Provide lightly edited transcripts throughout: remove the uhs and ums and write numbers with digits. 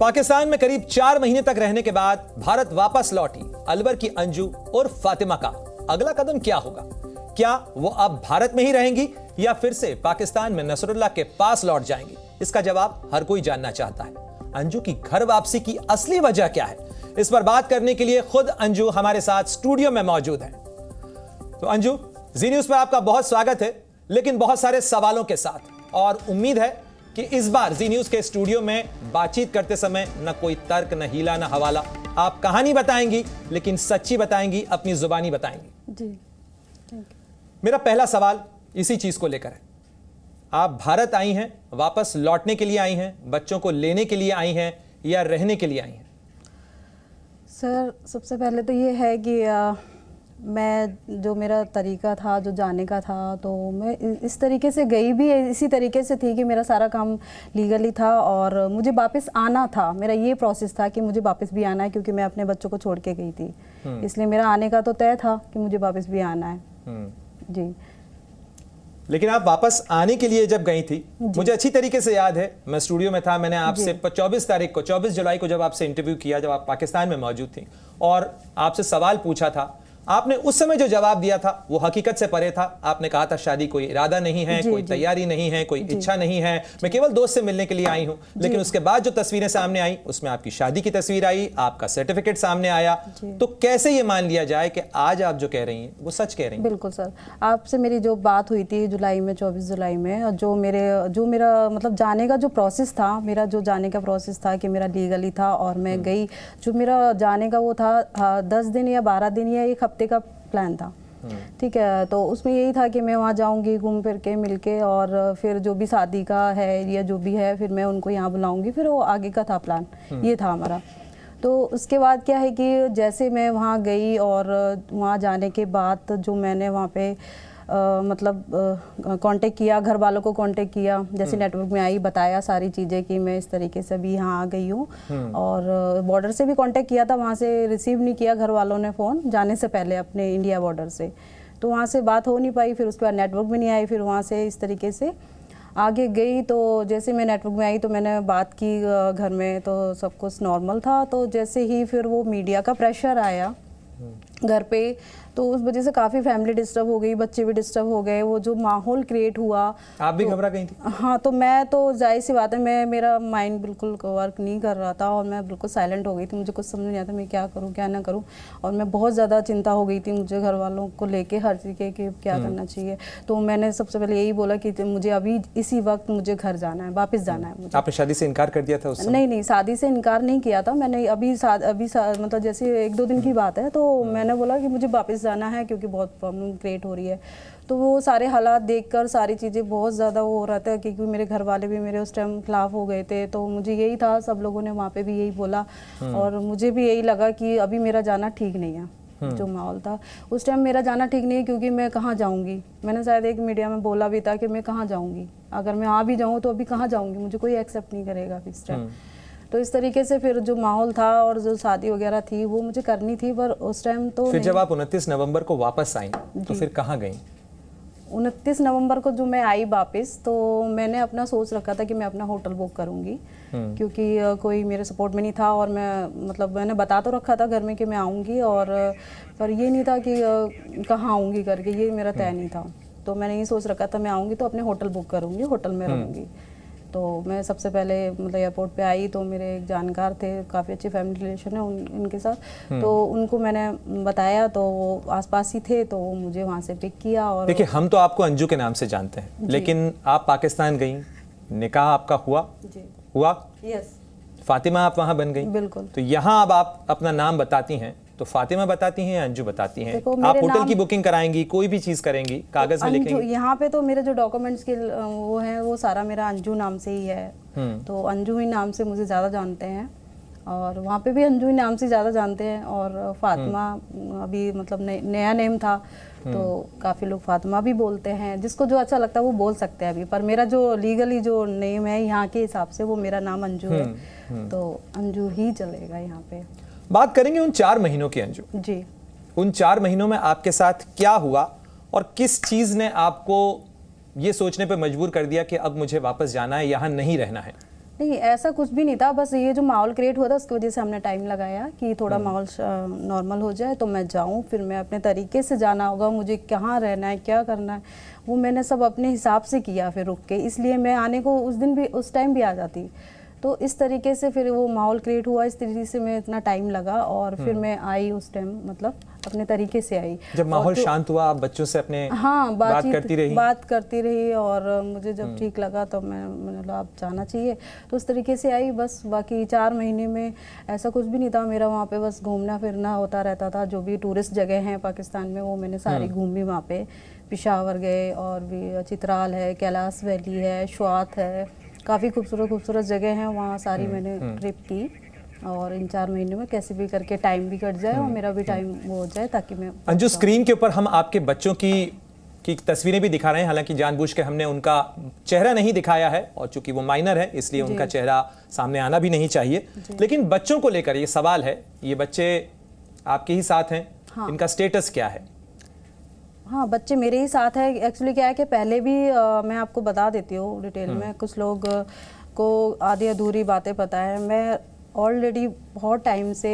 पाकिस्तान में करीब 4 महीने तक रहने के बाद भारत वापस लौटी अलवर की अंजू और फातिमा का अगला कदम क्या होगा? क्या वो अब भारत में ही रहेंगी या फिर से पाकिस्तान में नसरुल्लाह के पास लौट जाएंगी? इसका जवाब हर कोई जानना चाहता है। अंजू की घर वापसी की असली वजह क्या है? इस पर बात करने के लिए खुद अंजू हमारे साथ स्टूडियो में मौजूद है। तो अंजू, जी न्यूज पर आपका बहुत स्वागत है, लेकिन बहुत सारे सवालों के साथ, और उम्मीद है कि इस बार जी न्यूज के स्टूडियो में बातचीत करते समय न कोई तर्क, न हीला, न हवाला। आप कहानी बताएंगी, लेकिन सच्ची बताएंगी, अपनी जुबानी बताएंगी। जी, थैंक यू। मेरा पहला सवाल इसी चीज को लेकर है। आप भारत आई हैं, वापस लौटने के लिए आई हैं, बच्चों को लेने के लिए आई हैं या रहने के लिए आई हैं? सर, सबसे पहले तो ये है कि मैं जो मेरा तरीका था, जो जाने का था, तो मैं इस तरीके से गई भी इसी तरीके से थी कि मेरा सारा काम लीगली था और मुझे वापस आना था। मेरा ये प्रोसेस था कि मुझे वापस भी आना है, क्योंकि मैं अपने बच्चों को छोड़ के गई थी। इसलिए मेरा आने का तो तय था कि मुझे वापस भी आना है। जी। लेकिन आप वापस आने के लिए जब गई थी, मुझे अच्छी तरीके से याद है, मैं स्टूडियो में था, मैंने आपसे 24 जुलाई को जब आपसे इंटरव्यू किया, जब आप पाकिस्तान में मौजूद थी, और आपसे सवाल पूछा था। आपने उस समय जो जवाब दिया था वो हकीकत से परे था। आपने कहा था शादी कोई इरादा नहीं है, कोई तैयारी नहीं है, कोई इच्छा नहीं है, मैं केवल दोस्त से मिलने के लिए आई हूं। लेकिन उसके बाद जो तस्वीरें सामने आई, उसमें आपकी शादी की तस्वीर आई, आपका सर्टिफिकेट सामने आया। तो कैसे ये मान लिया जाए कि आज आप जो कह रही हैं वो सच कह रही हैं? बिल्कुल सर, आपसे मेरी जो बात हुई थी जुलाई में, 24 जुलाई में, जो मेरा मतलब जाने का जो प्रोसेस था, मेरा जो जाने का प्रोसेस था कि मेरा लीगली था और मैं गई। जो मेरा जाने का वो था 10 दिन या 12 दिन या 1 हफ्ते का प्लान था। ठीक है, तो उसमें यही था कि मैं वहाँ जाऊँगी, घूम फिर के मिल के, और फिर जो भी शादी का है या जो भी है, फिर मैं उनको यहाँ बुलाऊँगी, फिर वो आगे का था प्लान। ये था हमारा। तो उसके बाद क्या है कि जैसे मैं वहाँ गई और वहाँ जाने के बाद जो मैंने वहाँ पे मतलब कांटेक्ट किया, घर वालों को कांटेक्ट किया, जैसे नेटवर्क में आई, बताया सारी चीज़ें कि मैं इस तरीके से भी यहाँ आ गई हूँ। और बॉर्डर से भी कांटेक्ट किया था, वहाँ से रिसीव नहीं किया घर वालों ने फ़ोन जाने से पहले अपने इंडिया बॉर्डर से, तो वहाँ से बात हो नहीं पाई। फिर उसके बाद नेटवर्क भी नहीं आई, फिर वहाँ से इस तरीके से आगे गई। तो जैसे मैं नेटवर्क में आई तो मैंने बात की घर में, तो सब कुछ नॉर्मल था। तो जैसे ही फिर वो मीडिया का प्रेशर आया घर पे, तो उस वजह से काफ़ी फैमिली डिस्टर्ब हो गई, बच्चे भी डिस्टर्ब हो गए। वो जो माहौल क्रिएट हुआ, आप भी घबरा गई थी? हाँ, तो मैं तो जाहिर सी बात है, मेरा माइंड बिल्कुल वर्क नहीं कर रहा था और मैं बिल्कुल साइलेंट हो गई थी। मुझे कुछ समझ नहीं आता मैं क्या करूँ क्या ना करूँ, और मैं बहुत ज़्यादा चिंता हो गई थी मुझे घर वालों को लेके, हर चीज़ के कि क्या करना चाहिए। तो मैंने सबसे पहले यही बोला कि मुझे अभी इसी वक्त मुझे घर जाना है, वापस जाना है मुझे। आपने शादी से इनकार कर दिया था उस समय? नहीं, शादी से इनकार नहीं किया था मैंने। अभी मतलब जैसे 1-2 दिन की बात है, तो मैंने बोला कि मुझे वापस जाना है क्योंकि बहुत प्रॉब्लम क्रिएट हो रही है। तो वो सारे हालात देखकर सारी चीज़ें बहुत ज़्यादा वो हो रहा था, क्योंकि मेरे घर वाले भी मेरे उस टाइम खिलाफ हो गए थे। तो मुझे यही था, सब लोगों ने वहाँ पे भी यही बोला, और मुझे भी यही लगा कि अभी मेरा जाना ठीक नहीं है। जो माहौल था उस टाइम, मेरा जाना ठीक नहीं है, क्योंकि मैं कहाँ जाऊँगी। मैंने शायद एक मीडिया में बोला भी था कि मैं कहाँ जाऊँगी, अगर मैं आ भी जाऊँ तो अभी कहाँ जाऊँगी, मुझे कोई एक्सेप्ट नहीं करेगा इस टाइम। तो इस तरीके से फिर जो माहौल था और जो शादी वगैरह थी वो मुझे करनी थी, पर उस टाइम तो फिर जब आप 29 नवंबर को वापस आई तो फिर कहाँ गई? 29 नवंबर को जो मैं आई वापस, तो मैंने अपना सोच रखा था कि मैं अपना होटल बुक करूंगी, क्योंकि कोई मेरे सपोर्ट में नहीं था। और मैं मतलब मैंने बता तो रखा था घर में कि मैं आऊँगी, और पर ये नहीं था कि कहाँ आऊँगी करके, ये मेरा तय नहीं था। तो मैंने ये सोच रखा था मैं आऊँगी तो अपने होटल बुक करूँगी, होटल में रहूँगी। तो मैं सबसे पहले मतलब एयरपोर्ट पे आई, तो मेरे एक जानकार थे, काफ़ी अच्छे फैमिली रिलेशन है उनके साथ, तो उनको मैंने बताया, तो वो आसपास ही थे, तो वो मुझे वहाँ से पिक किया। और देखिए, हम तो आपको अंजू के नाम से जानते हैं, लेकिन आप पाकिस्तान गई, निकाह आपका हुआ? हुआ? यस। फातिमा आप वहाँ बन गई? बिल्कुल। तो यहाँ अब आप अपना नाम बताती हैं, तो फातिमा बताती हैं या अंजू बताती हैं? आप होटल की बुकिंग कराएंगी, कोई भी चीज करेंगी, कागज में लिखेंगी? यहाँ पे तो मेरे जो डॉक्यूमेंट्स के वो है, वो सारा मेरा अंजू नाम से ही है। तो अंजू ही नाम से मुझे ज़्यादा जानते हैं, और वहाँ पे भी अंजू ही नाम से ज़्यादा जानते हैं। और फातिमा अभी मतलब नया नेम था, तो काफ़ी लोग फातिमा भी बोलते हैं, जिसको जो अच्छा लगता है वो बोल सकते हैं अभी। पर मेरा जो लीगली जो नेम है यहाँ के हिसाब से, वो मेरा नाम अंजू है, तो अंजू ही चलेगा यहाँ पे। बात करेंगे उन 4 महीनों की अंजू। जी। उन 4 महीनों में आपके साथ क्या हुआ, और किस चीज ने आपको ये सोचने पे मजबूर कर दिया कि अब मुझे वापस जाना है, यहाँ नहीं रहना है? नहीं, ऐसा कुछ भी नहीं था, बस ये जो माहौल क्रिएट हुआ था उसकी वजह से हमने टाइम लगाया कि थोड़ा माहौल नॉर्मल हो जाए तो मैं जाऊं, फिर मैं अपने तरीके से जाना होगा, मुझे कहाँ रहना है, क्या करना है, वो मैंने सब अपने हिसाब से किया फिर रुक के, इसलिए मैं आने को उस दिन भी उस टाइम भी आ जाती। तो इस तरीके से फिर वो माहौल क्रिएट हुआ, इस तरीके से मैं इतना टाइम लगा और फिर मैं आई उस टाइम, मतलब अपने तरीके से आई। जब माहौल शांत हुआ आप बच्चों से अपने हाँ बात करती रही और मुझे जब ठीक लगा तो मैंने बोला अब जाना चाहिए, तो उस तरीके से आई बस। बाकी 4 महीने में ऐसा कुछ भी नहीं था मेरा, वहाँ पे बस घूमना फिरना होता रहता था। जो भी टूरिस्ट जगह हैं पाकिस्तान में वो मैंने सारी घूमी वहाँ पे। पेशावर गए और भी चित्राल है, कैलाश वैली है, स्वात है, काफ़ी खूबसूरत जगह हैं वहाँ, सारी मैंने ट्रिप की। और इन 4 महीने में कैसे भी करके टाइम भी कट जाए और मेरा भी टाइम वो हो जाए ताकि मैं। अंजू, स्क्रीन के ऊपर हम आपके बच्चों की तस्वीरें भी दिखा रहे हैं, हालांकि जानबूझ के हमने उनका चेहरा नहीं दिखाया है और चूंकि वो माइनर है इसलिए उनका चेहरा सामने आना भी नहीं चाहिए। लेकिन बच्चों को लेकर ये सवाल है, ये बच्चे आपके ही साथ हैं, हाँ। इनका स्टेटस क्या है? हाँ, बच्चे मेरे ही साथ है। एक्चुअली क्या है कि पहले भी मैं आपको बता देती हूँ डिटेल में, कुछ लोग को आधी अधूरी बातें पता है। मैं ऑलरेडी बहुत टाइम से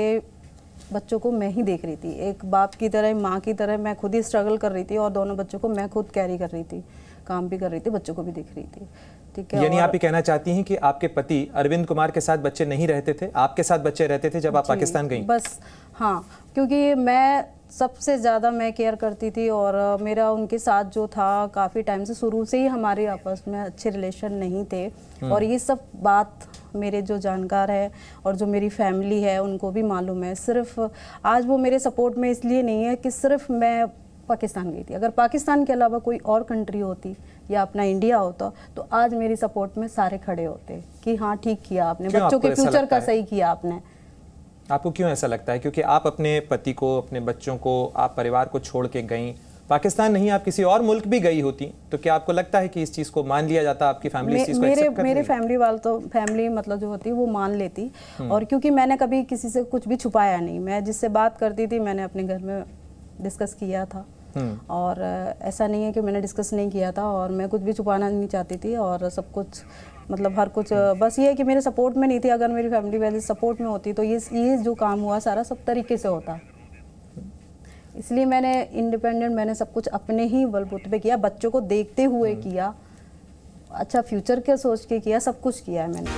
बच्चों को मैं ही देख रही थी, एक बाप की तरह, माँ की तरह मैं खुद ही स्ट्रगल कर रही थी और दोनों बच्चों को मैं खुद कैरी कर रही थी, काम भी कर रही थी, बच्चों को भी देख रही थी। ठीक है, यानी आप ये कहना चाहती हैं कि आपके पति अरविंद कुमार के साथ बच्चे नहीं रहते थे, आपके साथ बच्चे रहते थे जब आप पाकिस्तान गई? बस हाँ, क्योंकि मैं सबसे ज़्यादा मैं केयर करती थी और मेरा उनके साथ जो था काफ़ी टाइम से, शुरू से ही हमारे आपस में अच्छे रिलेशन नहीं थे। और ये सब बात मेरे जो जानकार है और जो मेरी फैमिली है उनको भी मालूम है। सिर्फ आज वो मेरे सपोर्ट में इसलिए नहीं है कि सिर्फ मैं पाकिस्तान गई थी। अगर पाकिस्तान के अलावा कोई और कंट्री होती या अपना इंडिया होता तो आज मेरी सपोर्ट में सारे खड़े होते कि हाँ ठीक किया आपने, बच्चों के फ्यूचर का सही किया आपने। आपको क्यों ऐसा लगता है? क्योंकि आप अपने पति को, अपने बच्चों को, आप परिवार को छोड़ के गई पाकिस्तान, नहीं आप किसी और मुल्क भी गई होती, तो क्या आपको लगता है कि इस चीज़ को मान लिया जाता? आपकी फैमिली इस चीज़ को एक्सेप्ट कर मेरे फैमिली वाले तो, फैमिली मतलब जो होती वो मान लेती। और क्योंकि मैंने कभी किसी से कुछ भी छुपाया नहीं, मैं जिससे बात करती थी मैंने अपने घर में डिस्कस किया था। और ऐसा नहीं है कि मैंने डिस्कस नहीं किया था और मैं कुछ भी छुपाना नहीं चाहती थी और सब कुछ मतलब हर कुछ, बस ये है कि मेरे सपोर्ट में नहीं थी। अगर मेरी फैमिली वाले सपोर्ट में होती तो ये जो काम हुआ सारा सब तरीके से होता। इसलिए मैंने इंडिपेंडेंट, मैंने सब कुछ अपने ही बलबूते पे किया, बच्चों को देखते हुए किया, अच्छा फ्यूचर के सोच के किया, सब कुछ किया है मैंने।